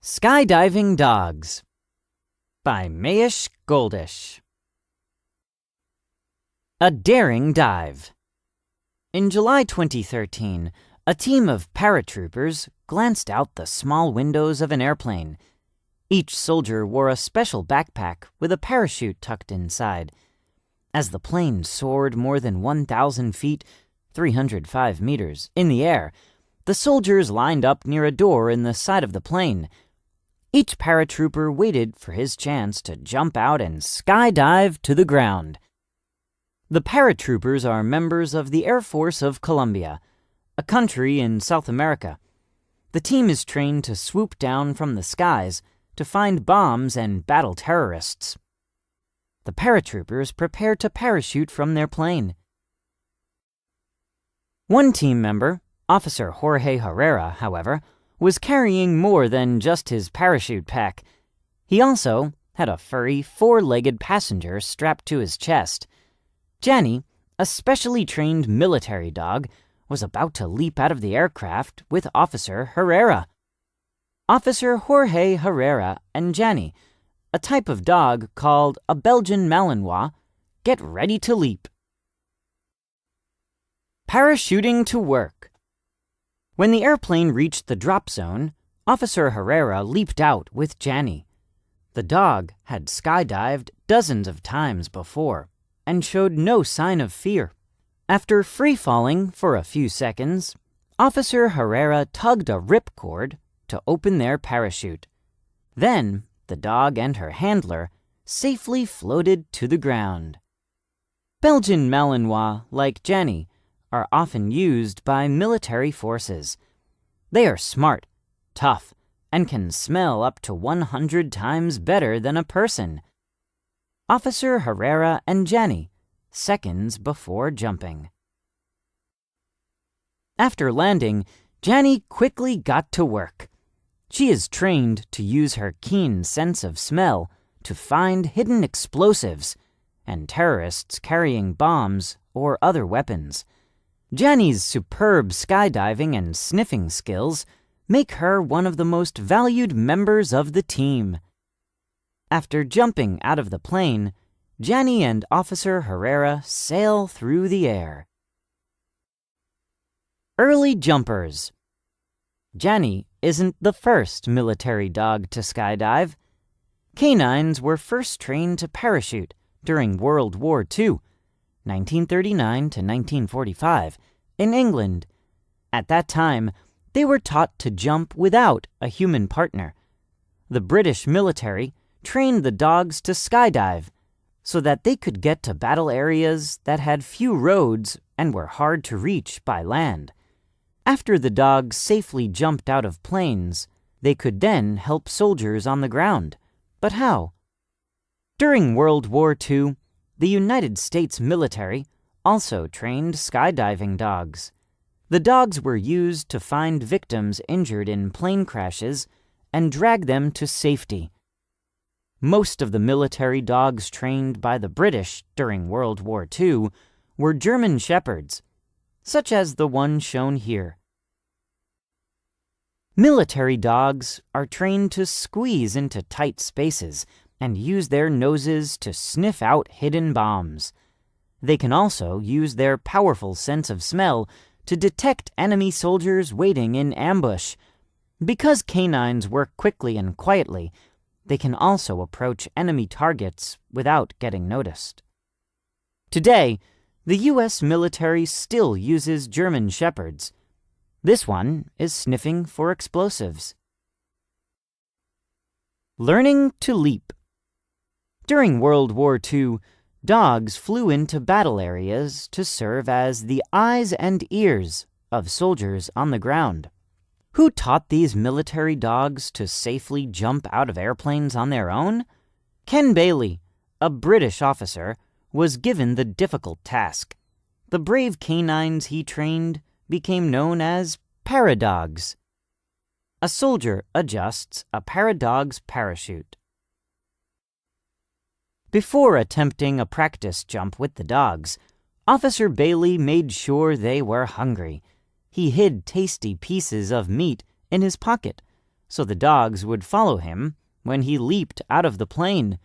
Skydiving Dogs by Mayish Goldish. A daring dive. In July 2013, a team of paratroopers glanced out the small windows of an airplane. Each soldier wore a special backpack with a parachute tucked inside. As the plane soared more than 1,000 feet, 305 meters, in the air, the soldiers lined up near a door in the side of the plane. Each paratrooper waited for his chance to jump out and skydive to the ground. The paratroopers are members of the Air Force of Colombia, a country in South America. The team is trained to swoop down from the skies to find bombs and battle terrorists. The paratroopers prepare to parachute from their plane. One team member, Officer Jorge Herrera, however, was carrying more than just his parachute pack. He also had a furry, four-legged passenger strapped to his chest. Jenny, a specially trained military dog, was about to leap out of the aircraft with Officer Herrera. Officer Jorge Herrera and Jenny, a type of dog called a Belgian Malinois, get ready to leap. Parachuting to work. When the airplane reached the drop zone, Officer Herrera leaped out with Jenny. The dog had skydived dozens of times before and showed no sign of fear. After free-falling for a few seconds, Officer Herrera tugged a ripcord to open their parachute. Then, the dog and her handler safely floated to the ground. Belgian Malinois, like Jenny, are often used by military forces. They are smart, tough, and can smell up to 100 times better than a person. Officer Herrera and Jenny, seconds before jumping. After landing, Jenny quickly got to work. She is trained to use her keen sense of smell to find hidden explosives and terrorists carrying bombs or other weapons. Jenny's superb skydiving and sniffing skills make her one of the most valued members of the team. After jumping out of the plane, Jenny and Officer Herrera sail through the air. Early jumpers. Jenny isn't the first military dog to skydive. Canines were first trained to parachute during World War II, 1939 to 1945, in England. At that time, they were taught to jump without a human partner. The British military trained the dogs to skydive so that they could get to battle areas that had few roads and were hard to reach by land. After the dogs safely jumped out of planes, they could then help soldiers on the ground. But how? During World War II, the United States military also trained skydiving dogs. The dogs were used to find victims injured in plane crashes and drag them to safety. Most of the military dogs trained by the British during World War II were German Shepherds, such as the one shown here. Military dogs are trained to squeeze into tight spaces and use their noses to sniff out hidden bombs. They can also use their powerful sense of smell to detect enemy soldiers waiting in ambush. Because canines work quickly and quietly, they can also approach enemy targets without getting noticed. Today, the U.S. military still uses German Shepherds. This one is sniffing for explosives. Learning to leap. During World War II, dogs flew into battle areas to serve as the eyes and ears of soldiers on the ground. Who taught these military dogs to safely jump out of airplanes on their own? Ken Bailey, a British officer, was given the difficult task. The brave canines he trained became known as paradogs. A soldier adjusts a paradog's parachute. Before attempting a practice jump with the dogs, Officer Bailey made sure they were hungry. He hid tasty pieces of meat in his pocket so the dogs would follow him when he leaped out of the plane.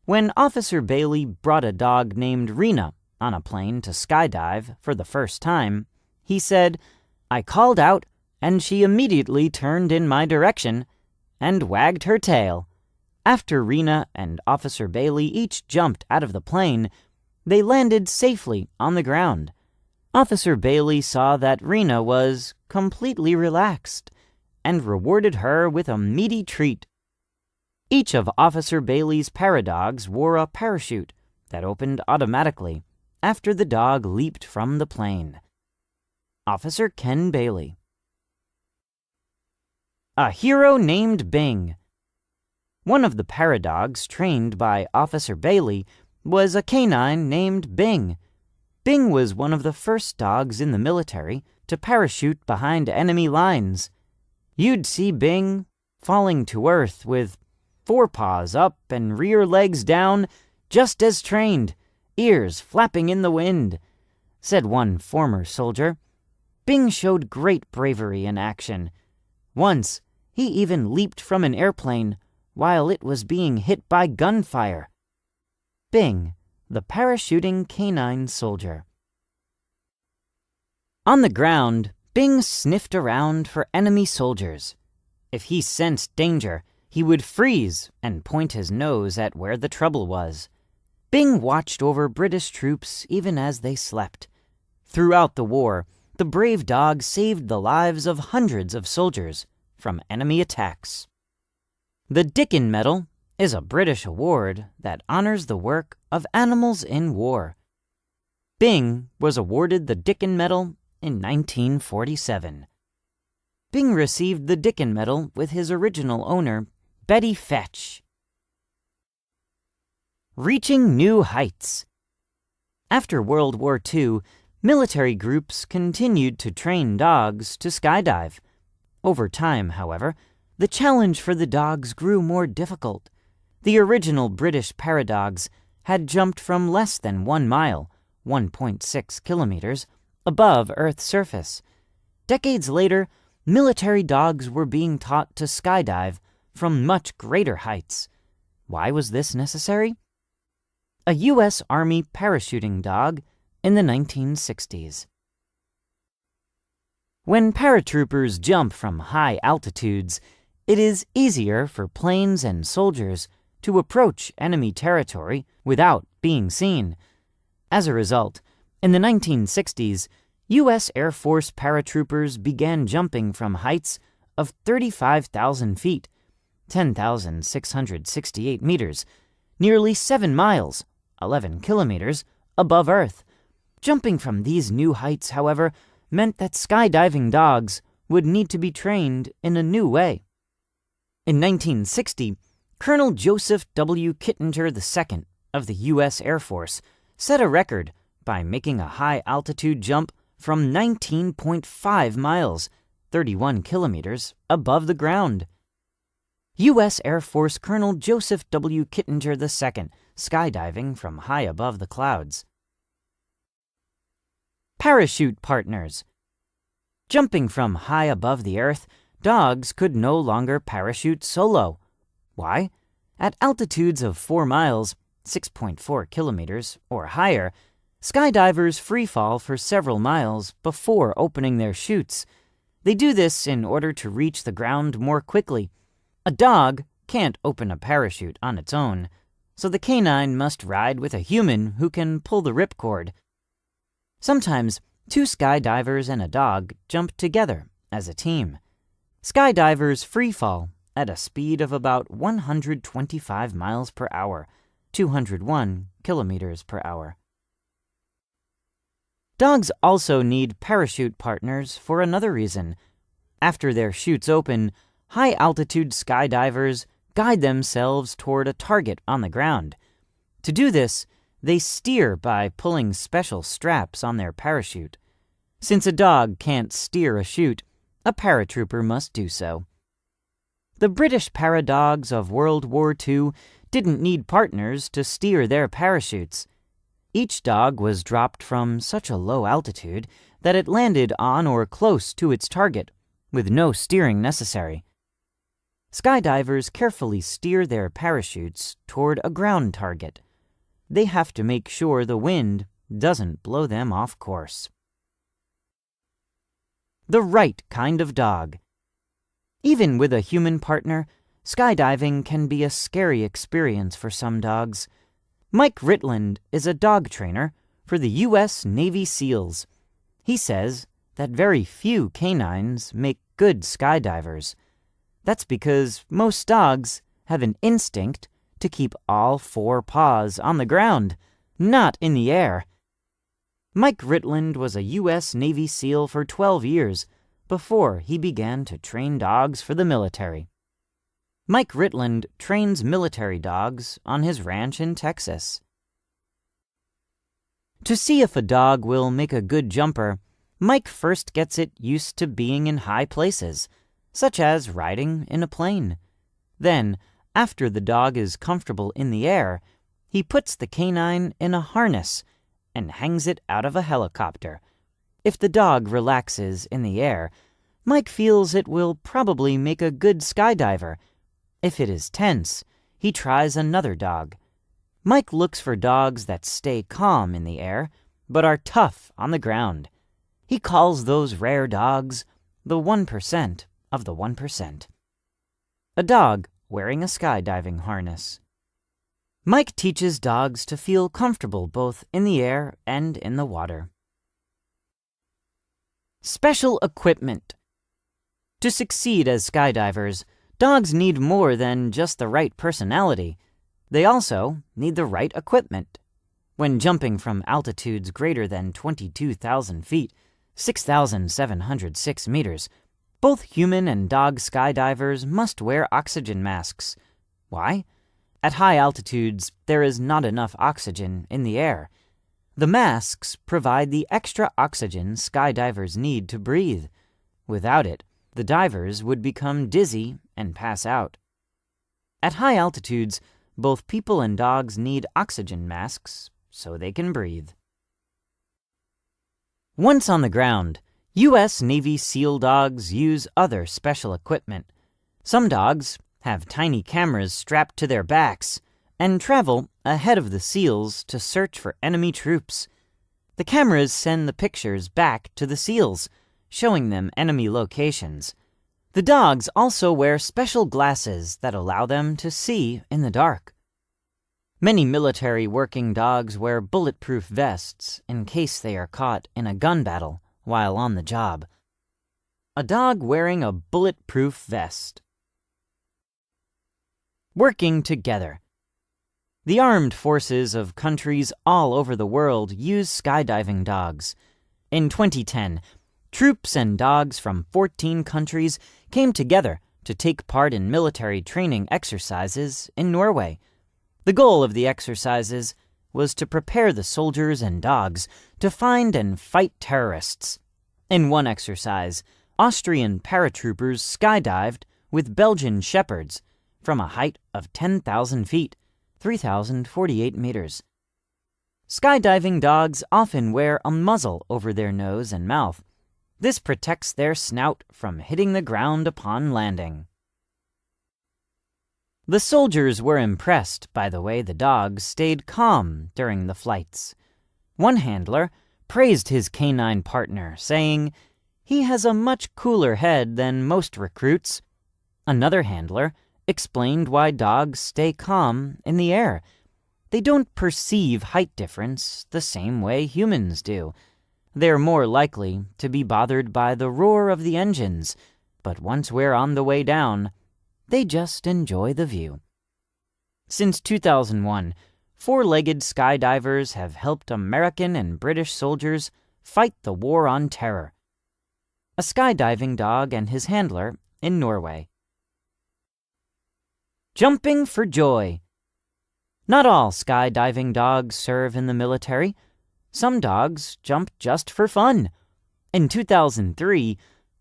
When Officer Bailey brought a dog named Rena on a plane to skydive for the first time, he said, "I called out, and she immediately turned in my direction and wagged her tail." After Rena and Officer Bailey each jumped out of the plane, they landed safely on the ground. Officer Bailey saw that Rena was completely relaxed and rewarded her with a meaty treat. Each of Officer Bailey's paradogs wore a parachute that opened automatically after the dog leaped from the plane. Officer Ken Bailey. A hero named Bing. One of the paradogs trained by Officer Bailey was a canine named Bing. Bing was one of the first dogs in the military to parachute behind enemy lines. You'd see Bing falling to earth with forepaws up and rear legs down, just as trained, ears flapping in the wind, said one former soldier. Bing showed great bravery in action. Once, he even leaped from an airplane while it was being hit by gunfire. Bing, the parachuting canine soldier. On the ground, Bing sniffed around for enemy soldiers. If he sensed danger, he would freeze and point his nose at where the trouble was. Bing watched over British troops even as they slept. Throughout the war, the brave dog saved the lives of hundreds of soldiers from enemy attacks. The Dickin Medal is a British award that honors the work of animals in war. Bing was awarded the Dickin Medal in 1947. Bing received the Dickin Medal with his original owner, Betty Fetch. Reaching new heights. After World War II, military groups continued to train dogs to skydive. Over time, however, the challenge for the dogs grew more difficult. The original British paradogs had jumped from less than 1 mile, 1.6 kilometers, above Earth's surface. Decades later, military dogs were being taught to skydive from much greater heights. Why was this necessary? A U.S. Army parachuting dog in the 1960s. When paratroopers jump from high altitudes, it is easier for planes and soldiers to approach enemy territory without being seen. As a result, in the 1960s, U.S. Air Force paratroopers began jumping from heights of 35,000 feet, 10,668 meters, nearly 7 miles, 11 kilometers, above Earth. Jumping from these new heights, however, meant that skydiving dogs would need to be trained in a new way. In 1960, Colonel Joseph W. Kittinger II of the U.S. Air Force set a record by making a high-altitude jump from 19.5 miles, 31 kilometers, above the ground. U.S. Air Force Colonel Joseph W. Kittinger II, skydiving from high above the clouds. Parachute partners. Jumping from high above the earth, dogs could no longer parachute solo. Why? At altitudes of 4 miles, 6.4 kilometers, or higher, skydivers freefall for several miles before opening their chutes. They do this in order to reach the ground more quickly. A dog can't open a parachute on its own, so the canine must ride with a human who can pull the ripcord. Sometimes 2 skydivers and a dog jump together as a team. Skydivers freefall at a speed of about 125 miles per hour, 201 kilometers per hour. Dogs also need parachute partners for another reason. After their chutes open, high-altitude skydivers guide themselves toward a target on the ground. To do this, they steer by pulling special straps on their parachute. Since a dog can't steer a chute, a paratrooper must do so. The British paradogs of World War II didn't need partners to steer their parachutes. Each dog was dropped from such a low altitude that it landed on or close to its target, with no steering necessary. Skydivers carefully steer their parachutes toward a ground target. They have to make sure the wind doesn't blow them off course. The right kind of dog. Even with a human partner, skydiving can be a scary experience for some dogs. Mike Ritland is a dog trainer for the U.S. Navy SEALs. He says that very few canines make good skydivers. That's because most dogs have an instinct to keep all 4 paws on the ground, not in the air. Mike Ritland was a U.S. Navy SEAL for 12 years before he began to train dogs for the military. Mike Ritland trains military dogs on his ranch in Texas. To see if a dog will make a good jumper, Mike first gets it used to being in high places, such as riding in a plane. Then, after the dog is comfortable in the air, he puts the canine in a harness and hangs it out of a helicopter. If the dog relaxes in the air, Mike feels it will probably make a good skydiver. If it is tense, he tries another dog. Mike looks for dogs that stay calm in the air, but are tough on the ground. He calls those rare dogs the 1% of the 1%. A dog wearing a skydiving harness. Mike teaches dogs to feel comfortable both in the air and in the water. Special equipment. To succeed as skydivers, dogs need more than just the right personality. They also need the right equipment. When jumping from altitudes greater than 22,000 feet, 6,706 meters, both human and dog skydivers must wear oxygen masks. Why? At high altitudes, there is not enough oxygen in the air. The masks provide the extra oxygen skydivers need to breathe. Without it, the divers would become dizzy and pass out. At high altitudes, both people and dogs need oxygen masks so they can breathe. Once on the ground, U.S. Navy SEAL dogs use other special equipment. Some dogs have tiny cameras strapped to their backs and travel ahead of the SEALs to search for enemy troops. The cameras send the pictures back to the SEALs, showing them enemy locations. The dogs also wear special glasses that allow them to see in the dark. Many military working dogs wear bulletproof vests in case they are caught in a gun battle while on the job. A dog wearing a bulletproof vest. Working together. The armed forces of countries all over the world use skydiving dogs. In 2010, troops and dogs from 14 countries came together to take part in military training exercises in Norway. The goal of the exercises was to prepare the soldiers and dogs to find and fight terrorists. In one exercise, Austrian paratroopers skydived with Belgian shepherds from a height of 10,000 feet, 3,048 meters. Skydiving dogs often wear a muzzle over their nose and mouth. This protects their snout from hitting the ground upon landing. The soldiers were impressed by the way the dogs stayed calm during the flights. One handler praised his canine partner, saying, "He has a much cooler head than most recruits." Another handler explained why dogs stay calm in the air. They don't perceive height difference the same way humans do. They're more likely to be bothered by the roar of the engines, but once we're on the way down, they just enjoy the view. Since 2001, four-legged skydivers have helped American and British soldiers fight the war on terror. A skydiving dog and his handler in Norway. Jumping for joy. Not all skydiving dogs serve in the military. Some dogs jump just for fun. In 2003,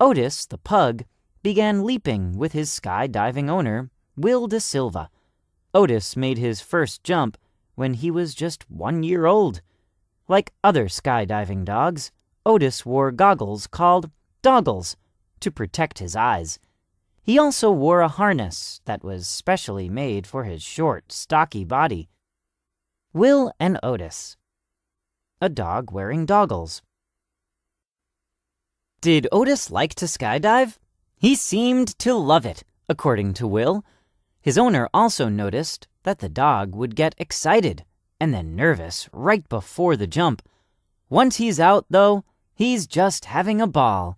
Otis the pug began leaping with his skydiving owner, Will De Silva. Otis made his first jump when he was just 1 year old. Like other skydiving dogs, Otis wore goggles called doggles to protect his eyes. He also wore a harness that was specially made for his short, stocky body. Will and Otis. A dog wearing goggles. Did Otis like to skydive? He seemed to love it, according to Will. His owner also noticed that the dog would get excited and then nervous right before the jump. Once he's out, though, he's just having a ball.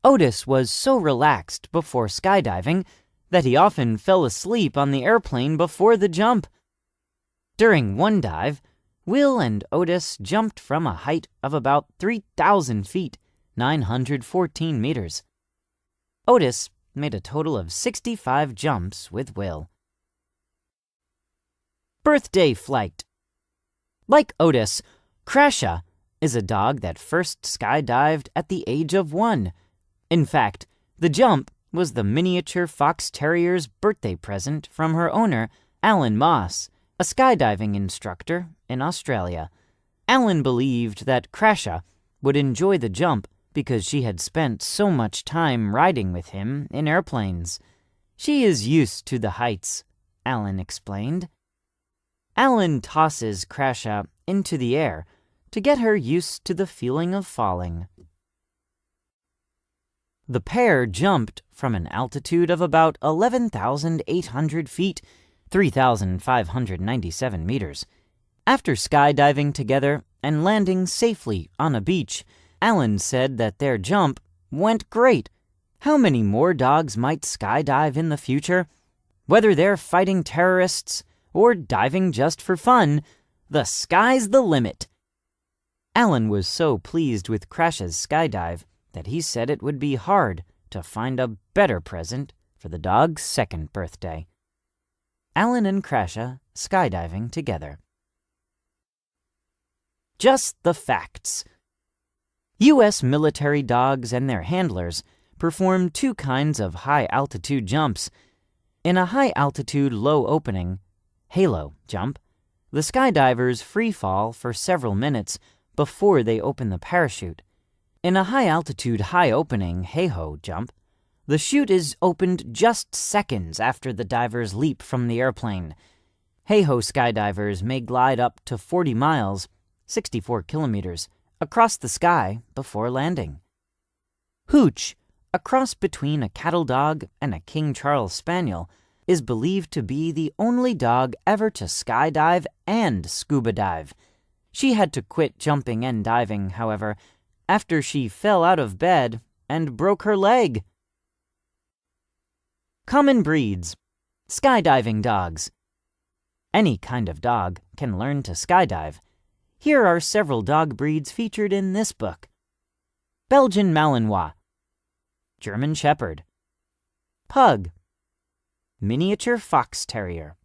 Otis was so relaxed before skydiving that he often fell asleep on the airplane before the jump. During one dive, Will and Otis jumped from a height of about 3,000 feet, 914 meters. Otis made a total of 65 jumps with Will. Birthday flight. Like Otis, Crasha is a dog that first skydived at the age of 1. In fact, the jump was the miniature fox terrier's birthday present from her owner, Alan Moss, a skydiving instructor in Australia. Alan believed that Crasha would enjoy the jump because she had spent so much time riding with him in airplanes. She is used to the heights, Alan explained. Alan tosses Crasha into the air to get her used to the feeling of falling. The pair jumped from an altitude of about 11,800 feet, 3,597 meters. After skydiving together and landing safely on a beach, Alan said that their jump went great. How many more dogs might skydive in the future? Whether they're fighting terrorists or diving just for fun, the sky's the limit. Alan was so pleased with Crasha's skydive that he said it would be hard to find a better present for the dog's second birthday. Alan and Crasha skydiving together. Just the facts. U.S. military dogs and their handlers perform two kinds of high-altitude jumps. In a high-altitude low opening, halo jump, the skydivers free fall for several minutes before they open the parachute. In a high-altitude high opening hey-ho jump, the chute is opened just seconds after the divers leap from the airplane. Hey-ho skydivers may glide up to 40 miles, 64 kilometers, across the sky before landing. Hooch, a cross between a cattle dog and a King Charles Spaniel, is believed to be the only dog ever to skydive and scuba dive. She had to quit jumping and diving, however, after she fell out of bed and broke her leg. Common breeds. Skydiving dogs. Any kind of dog can learn to skydive. Here are several dog breeds featured in this book. Belgian Malinois, German Shepherd, Pug, Miniature Fox Terrier.